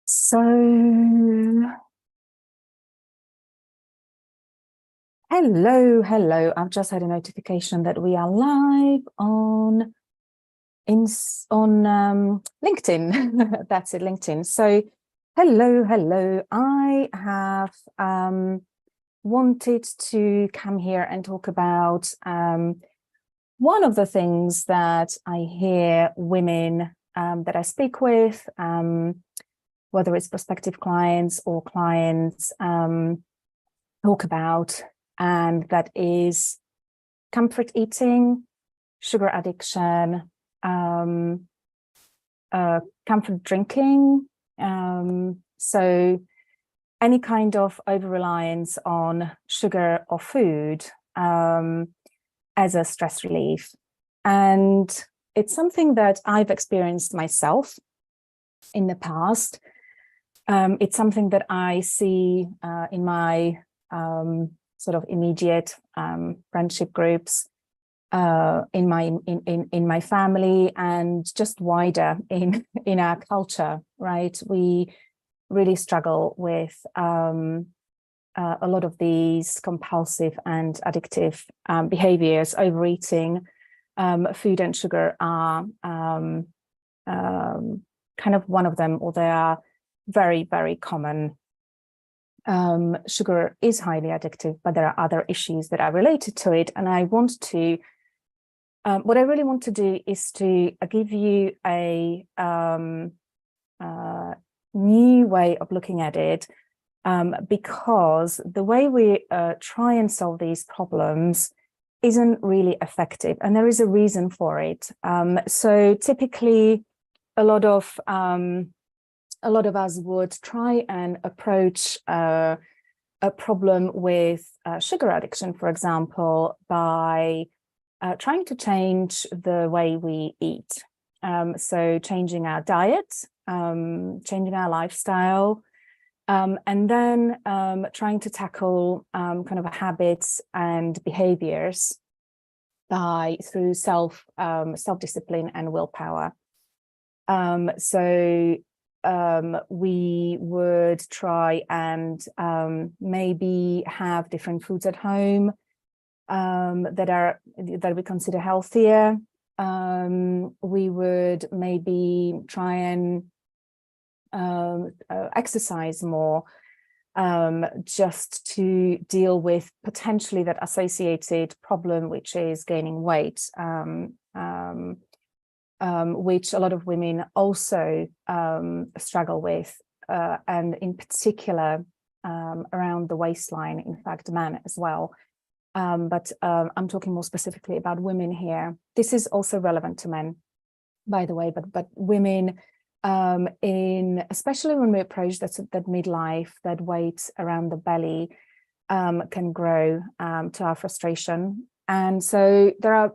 So, hello. I've just had a notification that we are live on LinkedIn. That's it, LinkedIn. So, hello. I have wanted to come here and talk about one of the things that I hear women that I speak with, whether it's prospective clients or clients, talk about, and that is comfort eating, sugar addiction, comfort drinking. So any kind of over-reliance on sugar or food as a stress relief. And it's something that I've experienced myself in the past. It's something that I see in my sort of immediate friendship groups, in my family, and just wider in our culture. Right, we really struggle with a lot of these compulsive and addictive behaviors. Overeating, food and sugar are kind of one of them, or they are very, very common. Sugar is highly addictive, but there are other issues that are related to it. And I want to, what I really want to do is to give you a new way of looking at it, because the way we try and solve these problems isn't really effective, and there is a reason for it. So typically, a lot of us would try and approach a problem with sugar addiction, for example, by trying to change the way we eat. So changing our diet, changing our lifestyle, and then trying to tackle kind of habits and behaviors through self-discipline and willpower. So we would try and maybe have different foods at home that we consider healthier. We would maybe try and exercise more, just to deal with potentially that associated problem, which is gaining weight, which a lot of women also struggle with, and in particular around the waistline, in fact, men as well. But I'm talking more specifically about women here. This is also relevant to men, by the way, but women, especially when we approach that midlife, that weight around the belly can grow to our frustration. And so there are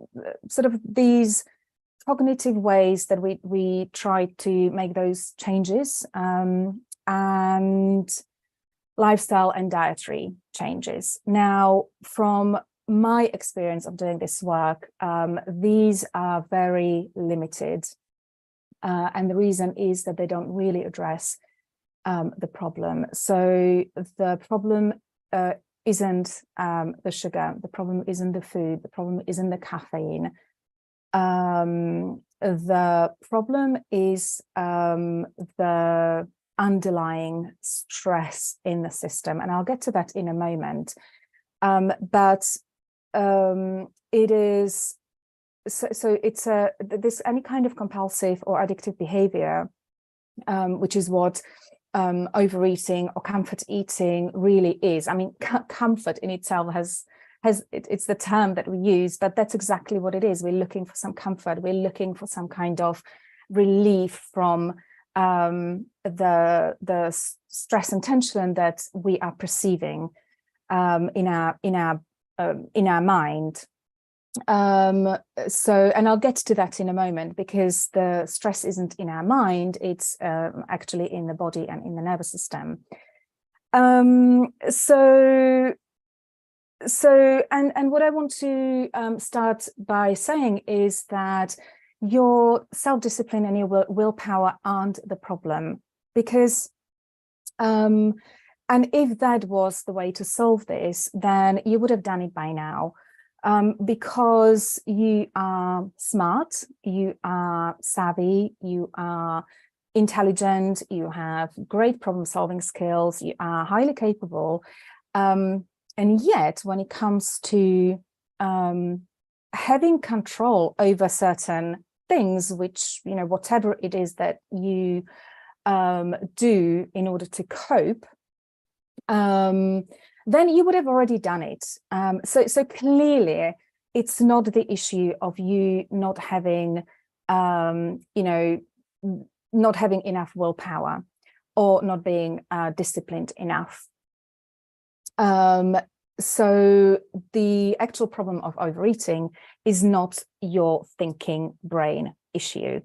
sort of these cognitive ways that we try to make those changes, and lifestyle and dietary changes. Now, from my experience of doing this work, these are very limited, and the reason is that they don't really address the problem. So the problem isn't the sugar, the problem isn't the food, the problem isn't the caffeine. The problem is the underlying stress in the system, and I'll get to that in a moment. But it is so it's this any kind of compulsive or addictive behavior, which is what overeating or comfort eating really is. I mean, comfort in itself it's the term that we use, but that's exactly what it is. We're looking for some comfort. We're looking for some kind of relief from the stress and tension that we are perceiving in our mind. So, and I'll get to that in a moment, because the stress isn't in our mind, it's actually in the body and in the nervous system. And what I want to start by saying is that your self-discipline and your willpower aren't the problem, because And if that was the way to solve this, then you would have done it by now, because you are smart, you are savvy, you are intelligent, you have great problem-solving skills, you are highly capable. And yet, when it comes to having control over certain things, which, you know, whatever it is that you do in order to cope, then you would have already done it. So clearly, it's not the issue of you not having, not having enough willpower or not being disciplined enough. So the actual problem of overeating is not your thinking brain issue.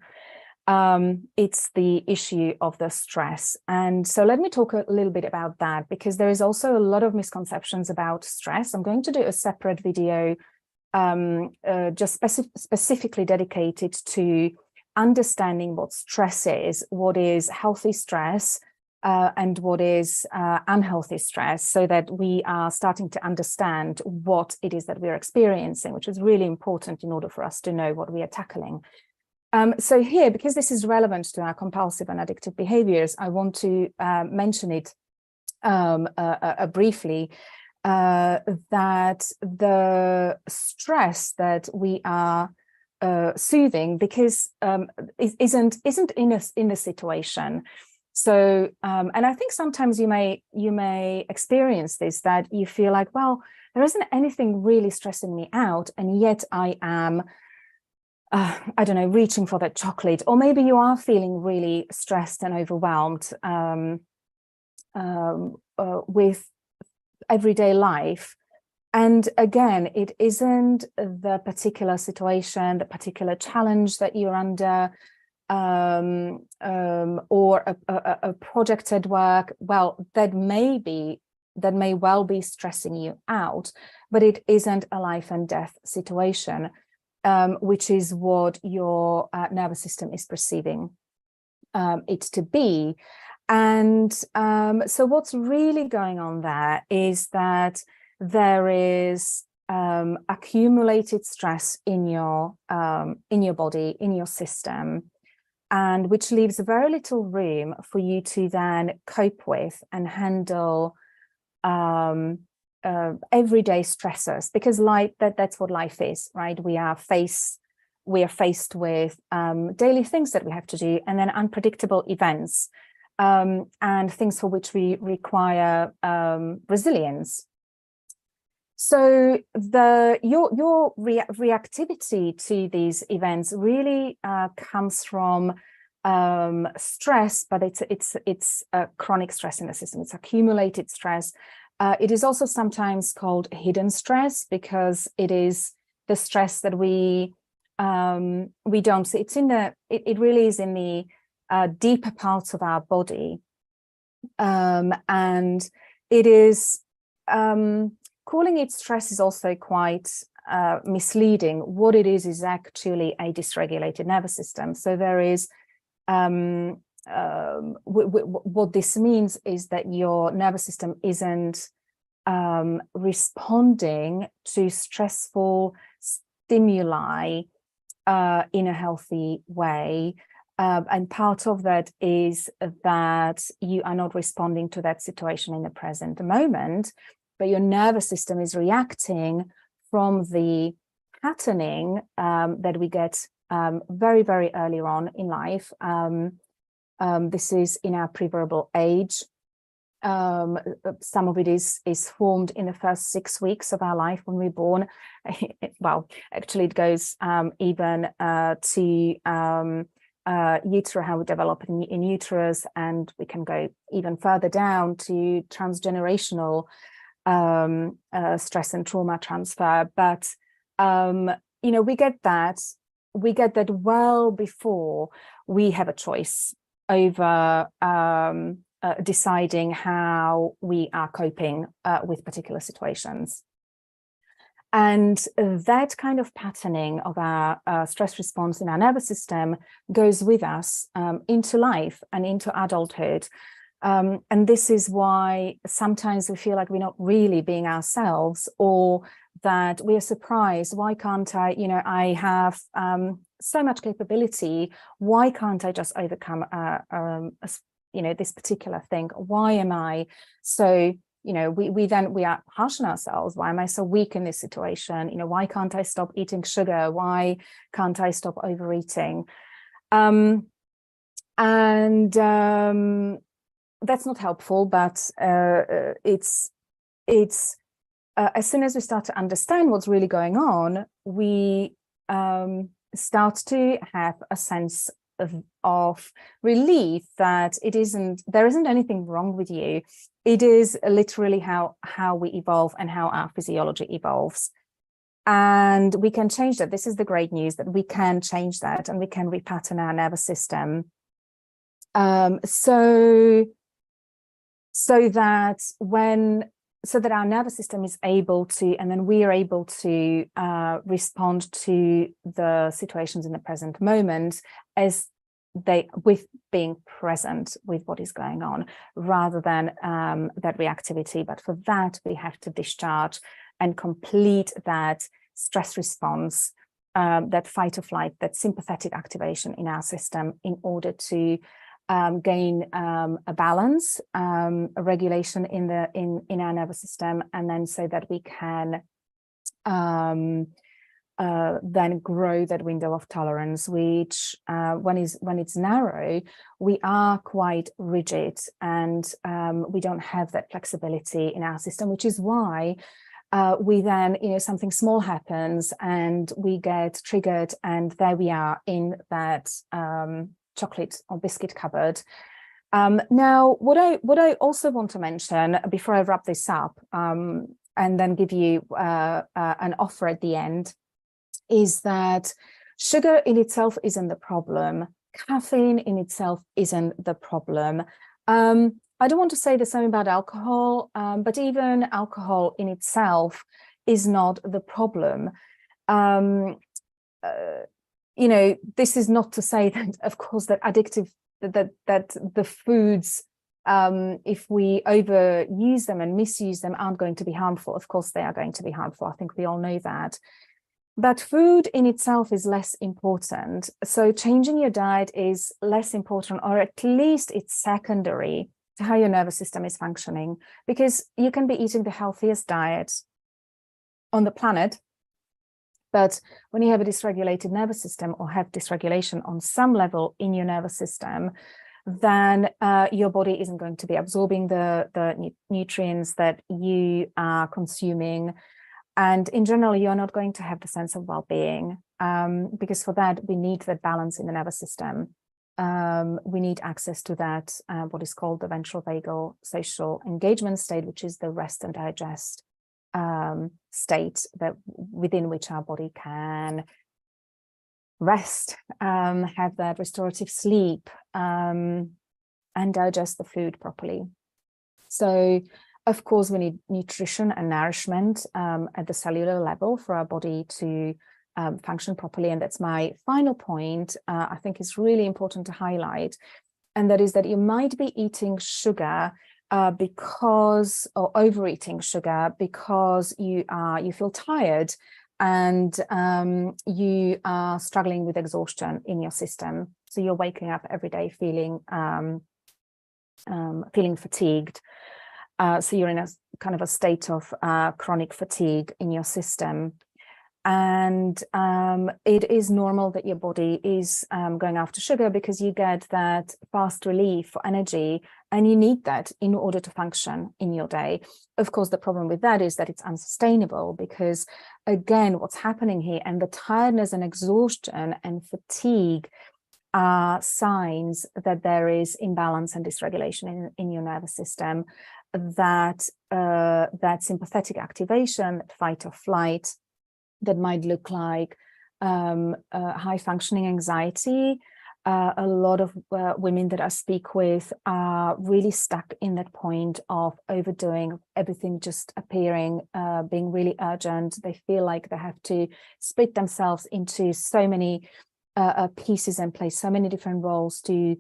It's the issue of the stress. And so let me talk a little bit about that, because there is also a lot of misconceptions about stress. I'm going to do a separate video just specifically dedicated to understanding what stress is, what is healthy stress, and what is unhealthy stress, so that we are starting to understand what it is that we're experiencing, which is really important in order for us to know what we are tackling. So here, because this is relevant to our compulsive and addictive behaviors, I want to mention it briefly, that the stress that we are soothing, because isn't in a situation. So, and I think sometimes you may experience this, that you feel like, well, there isn't anything really stressing me out, and yet I am, I don't know, reaching for that chocolate, or maybe you are feeling really stressed and overwhelmed with everyday life. And again, it isn't the particular situation, the particular challenge that you're under, or a project at work. Well, that may well be stressing you out, but it isn't a life and death situation, which is what your nervous system is perceiving it to be. And so what's really going on there is that there is accumulated stress in your body, in your system, and which leaves very little room for you to then cope with and handle everyday stressors, because that's what life is, right? We are faced with daily things that we have to do, and then unpredictable events, and things for which we require resilience. So your reactivity to these events really comes from stress, but it's a chronic stress in the system. It's accumulated stress. It is also sometimes called hidden stress, because it is the stress that we don't see. It really is in the deeper parts of our body, and it is. Calling it stress is also quite misleading. What it is actually a dysregulated nervous system. So there is, what this means is that your nervous system isn't responding to stressful stimuli in a healthy way. And part of that is that you are not responding to that situation in the present moment, but your nervous system is reacting from the patterning that we get very, very early on in life. This is in our preverbal age. Some of it is formed in the first 6 weeks of our life when we're born. Well, actually, it goes even to utero, how we develop in uterus, and we can go even further down to transgenerational stress and trauma transfer. But we get that well before we have a choice over deciding how we are coping with particular situations. And that kind of patterning of our stress response in our nervous system goes with us into life and into adulthood. And this is why sometimes we feel like we're not really being ourselves, or that we are surprised. Why can't I, I have so much capability. Why can't I just overcome, this particular thing? Why am I so, we are harsh on ourselves. Why am I so weak in this situation? Why can't I stop eating sugar? Why can't I stop overeating? That's not helpful, but it's as soon as we start to understand what's really going on, we start to have a sense of relief that there isn't anything wrong with you. It is literally how we evolve and how our physiology evolves. And we can change that. This is the great news, that we can change that and we can repattern our nervous system. So that our nervous system is able to, and then we are able to respond to the situations in the present moment with being present with what is going on, rather than that reactivity. But for that, we have to discharge and complete that stress response, that fight or flight, that sympathetic activation in our system, in order to gain a balance, a regulation in our nervous system, and then so that we can then grow that window of tolerance, which when it's narrow, we are quite rigid, and we don't have that flexibility in our system, which is why we then, something small happens and we get triggered, and there we are in that chocolate or biscuit cupboard. Now, what I also want to mention before I wrap this up, and then give you an offer at the end, is that sugar in itself isn't the problem. Caffeine in itself isn't the problem. I don't want to say the same about alcohol, but even alcohol in itself is not the problem. This is not to say that, of course, that addictive, that the foods, if we overuse them and misuse them, aren't going to be harmful. Of course, they are going to be harmful. I think we all know that. But food in itself is less important. So changing your diet is less important, or at least it's secondary to how your nervous system is functioning, because you can be eating the healthiest diet on the planet, but when you have a dysregulated nervous system, or have dysregulation on some level in your nervous system, then your body isn't going to be absorbing the nutrients that you are consuming. And in general, you're not going to have the sense of well-being, because for that, we need that balance in the nervous system. We need access to that, what is called the ventral vagal social engagement state, which is the rest and digest state that within which our body can rest, have that restorative sleep, and digest the food properly. So, of course, we need nutrition and nourishment at the cellular level for our body to function properly. And that's my final point. I think is really important to highlight, and that is that you might be eating sugar or overeating sugar because you feel tired, and you are struggling with exhaustion in your system. So you're waking up every day feeling fatigued. So you're in a kind of a state of chronic fatigue in your system. And it is normal that your body is going after sugar, because you get that fast relief for energy, and you need that in order to function in your day. Of course, the problem with that is that it's unsustainable, because again, what's happening here, and the tiredness and exhaustion and fatigue are signs that there is imbalance and dysregulation in your nervous system, that sympathetic activation, that fight or flight, that might look like high functioning anxiety. A lot of women that I speak with are really stuck in that point of overdoing everything, just appearing, being really urgent. They feel like they have to split themselves into so many pieces and play so many different roles to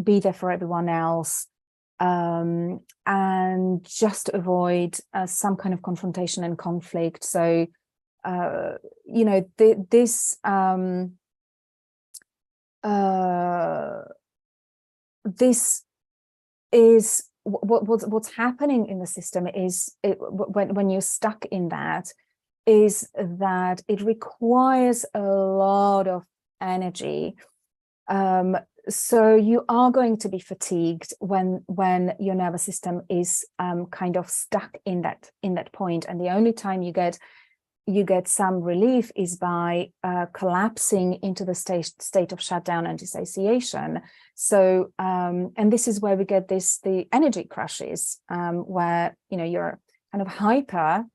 be there for everyone else, and just to avoid some kind of confrontation and conflict. So, you know, this is what's happening in the system is when you're stuck in that, is that it requires a lot of energy. So you are going to be fatigued when your nervous system is kind of stuck in that point, and the only time you get some relief is by collapsing into the state of shutdown and dissociation. So and this is where we get the energy crashes, where, you know, you're kind of hyper,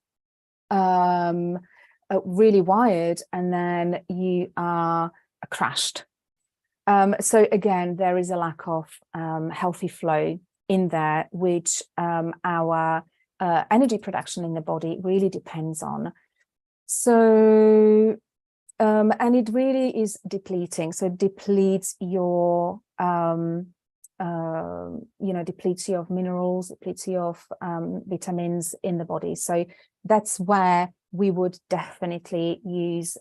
really wired, and then you are crashed. So again, there is a lack of healthy flow in there, which our energy production in the body really depends on. So, and it really is depleting. So it depletes your, you know, depletes you of minerals, depletes you of vitamins in the body. So that's where we would definitely use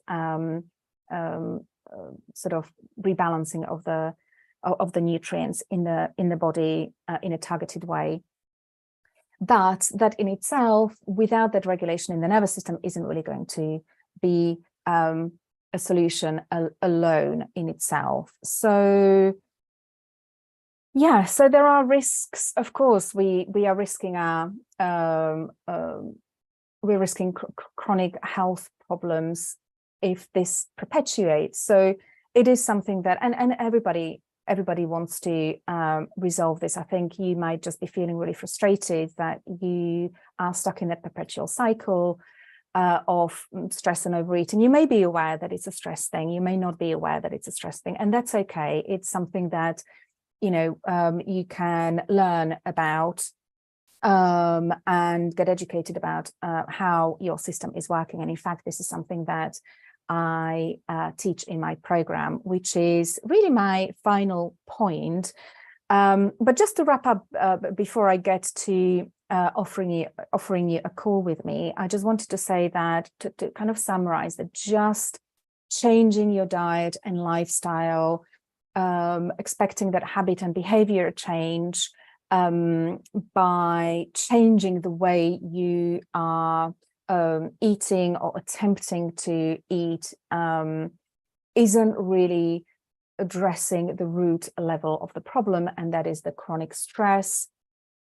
sort of rebalancing of the nutrients in the body in a targeted way. But that in itself, without that regulation in the nervous system, isn't really going to be a solution alone in itself. So yeah, so there are risks. Of course, we are risking we're risking chronic health problems if this perpetuates. So it is something that, and everybody wants to resolve this. I think you might just be feeling really frustrated that you are stuck in that perpetual cycle of stress and overeating. You may be aware that it's a stress thing. You may not be aware that it's a stress thing, and that's okay. It's something that, you know, you can learn about and get educated about how your system is working. And in fact, this is something that I teach in my program, which is really my final point. But just to wrap up, before I get to offering you a call with me, I just wanted to say that to kind of summarize that just changing your diet and lifestyle, expecting that habit and behavior change by changing the way you are eating or attempting to eat isn't really addressing the root level of the problem, and that is the chronic stress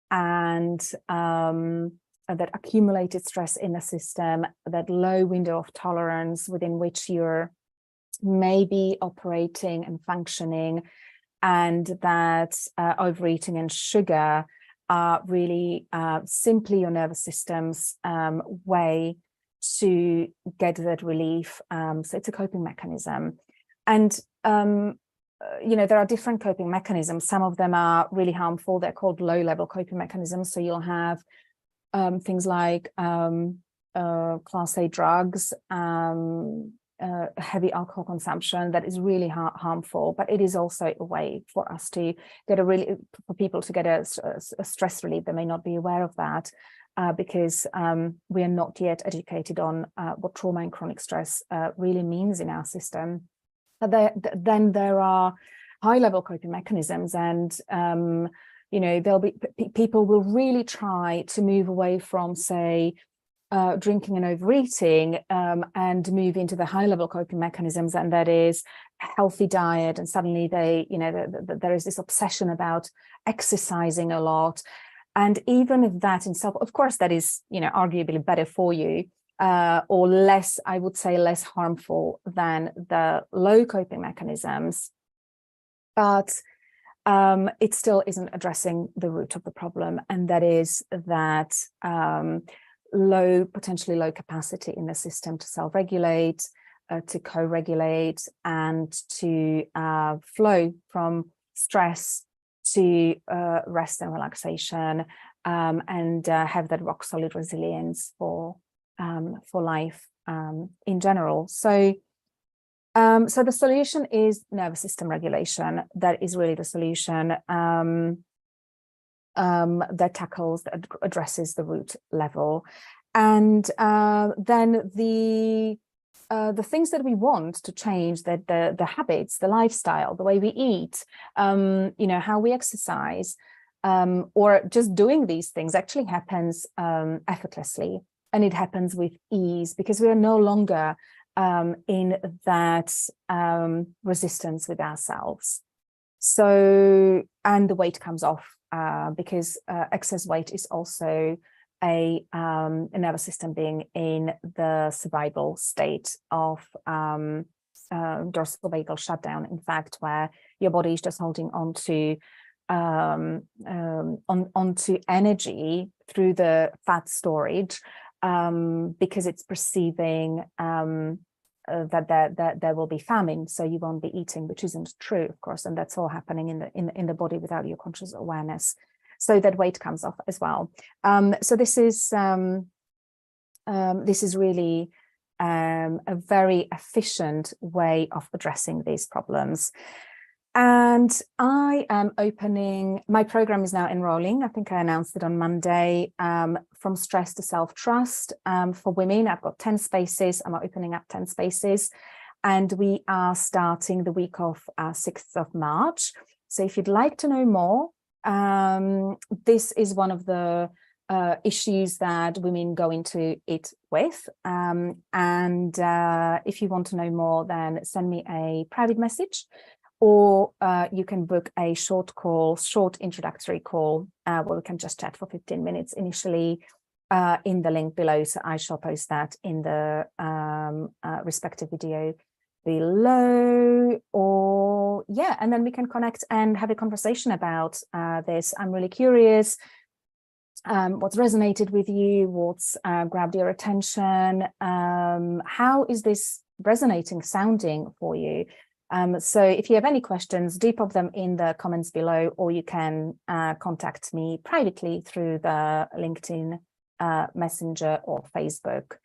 and that accumulated stress in the system, that low window of tolerance within which you're maybe operating and functioning, and that overeating and sugar are really simply your nervous system's way to get that relief. So it's a coping mechanism. And, you know, there are different coping mechanisms. Some of them are really harmful. They're called low-level coping mechanisms. So you'll have things like class A drugs, heavy alcohol consumption that is really harmful, but it is also a way for us to get for people to get a stress relief. They may not be aware of that because we are not yet educated on what trauma and chronic stress really means in our system. Then there are high-level coping mechanisms, and you know, there'll be people will really try to move away from, say, drinking and overeating and move into the high-level coping mechanisms, and that is a healthy diet. And suddenly they, you know, there is this obsession about exercising a lot. And even if that in itself, of course, that is, you know, arguably better for you or less, I would say, less harmful than the low coping mechanisms, but it still isn't addressing the root of the problem, and that is that potentially low capacity in the system to self-regulate, to co-regulate, and to flow from stress to rest and relaxation, and have that rock solid resilience for life in general. So so the solution is nervous system regulation. That is really the solution. that tackles, that addresses the root level. And then the things that we want to change, that the habits, the lifestyle, the way we eat, you know, how we exercise, or just doing these things actually happens effortlessly, and it happens with ease, because we are no longer in that resistance with ourselves. So, and the weight comes off, because excess weight is also a nervous system being in the survival state of dorsal vagal shutdown, in fact, where your body is just holding on to onto energy through the fat storage, because it's perceiving that there will be famine, so you won't be eating, which isn't true, of course, and that's all happening in the body without your conscious awareness. So that weight comes off as well. So this is really a very efficient way of addressing these problems. And I am opening, my program is now enrolling. I think I announced it on Monday, from stress to self-trust, for women. I've got 10 spaces. I'm opening up 10 spaces, and we are starting the week of 6th of March. So if you'd like to know more, this is one of the issues that women go into it with. And if you want to know more, then send me a private message, or you can book a short introductory call, where we can just chat for 15 minutes initially, in the link below. So I shall post that in the respective video below, or yeah, and then we can connect and have a conversation about this. I'm really curious what's resonated with you, what's grabbed your attention, how is this resonating, sounding for you? So if you have any questions, do pop them in the comments below, or you can contact me privately through the LinkedIn Messenger or Facebook.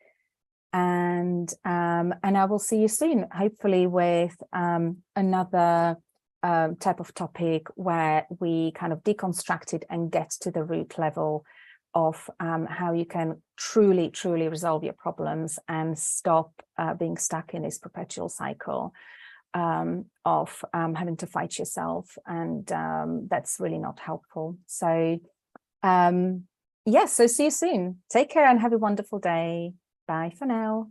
And I will see you soon, hopefully with another type of topic where we kind of deconstruct it and get to the root level of how you can truly resolve your problems and stop being stuck in this perpetual cycle of having to fight yourself, and that's really not helpful. So yeah, so see you soon. Take care and have a wonderful day. Bye for now.